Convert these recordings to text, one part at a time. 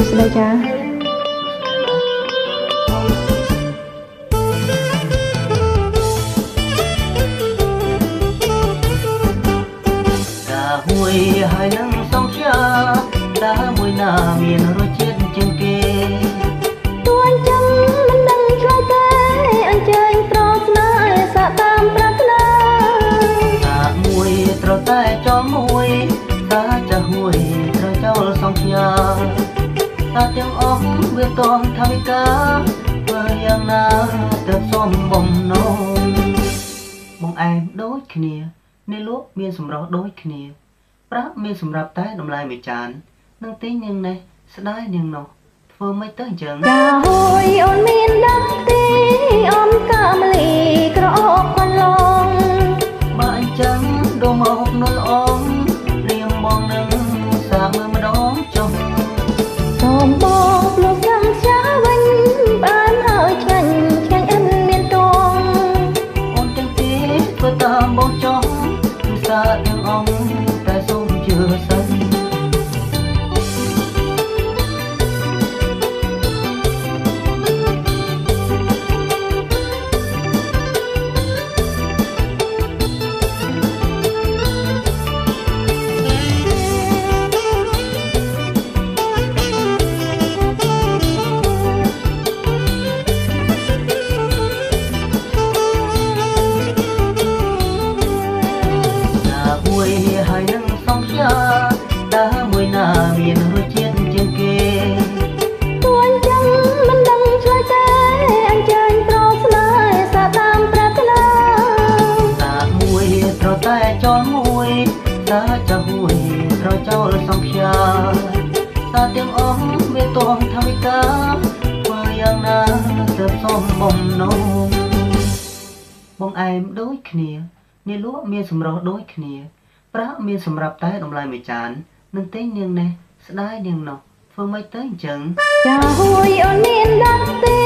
ស្ដីចាមួយហើយនឹងសង្ឃាតាមួយណាមានរសជាតិជាងគេទួអញ្ចឹងមិនដឹងឆ្លើយទេអញ្ជើញប្រស្នាសាក់តាមប្រាថ្នាតាមួយត្រូវតែចោលមួយតាចាស់មួយត្រូវចោលសង្ឃាតាទាំងអស់វាតងថាវិការធ្វើយ៉ាងណាទៅសុំបំណងបងឯងដូចគ្នាអ្នកលក់មានសម្រស់ដូចគ្នាប្រាក់មានសម្រាប់តែតម្លៃមួយចាននឹងទិញនាងនេះស្ដាយនាងនោះធ្វើមិនទៅអញ្ចឹងចាហួយអូនមានដឹងទេអូនកាមលីក្រអូបកន្លងបើអញ្ចឹងដូរមកនោះល្អរៀងបងនឹងសាមើលម្ដងចុះសូមបងភ្លុកចាំឆាវិញបានហើយឆ្ងាញ់ឆ្ងាញ់អិនមានតងអូនទាំងពីរធ្វើតាមបងចុះគឺសាទាំងអង្គតែសូមជឿសិនហើយនឹងសង្ឃាតាមួយណាមានរសជាតិជាងគេទួអញ្ចឹងមិនដឹងឆ្លើយទេអញ្ជើញប្រស្នាសាតាមប្រាថ្នាតាមួយត្រូវតែចោលមួយតាចាស់មួយត្រូវចោលសង្ឃាតាទាំងអស់វាតងថាវិការធ្វើយ៉ាងណាទៅសុំបំណងបងឯងដូចគ្នាអ្នកលក់មានសម្រស់ដូចគ្នាប្រាក់មានសម្រាប់តែតម្លៃមួយចាននឹងទិញនាងនេះស្ដាយនាងនោះធ្វើមិនទៅអញ្ចឹងចាហួយអូនមានដឹងទេ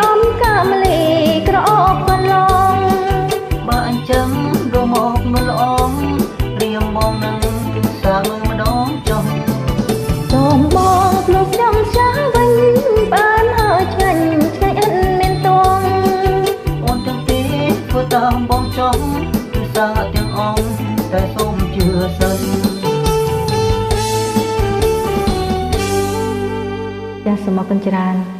អូនកាមលីក្រអូបកន្លងបើអញ្ចឹងរមកនោះល្អរៀងបងនឹងសាមើលម្ដងចុះសូមបងភ្លុកចាំឆាវិញបានហើយឆ្ងាញ់ឆ្ងាញ់អិនមានតងអូនទាំងពីរធ្វើតាមបងចុះគឺសាទាំងអង្គតែសូមជឿសិនចាសសូមអរគុណច្រើន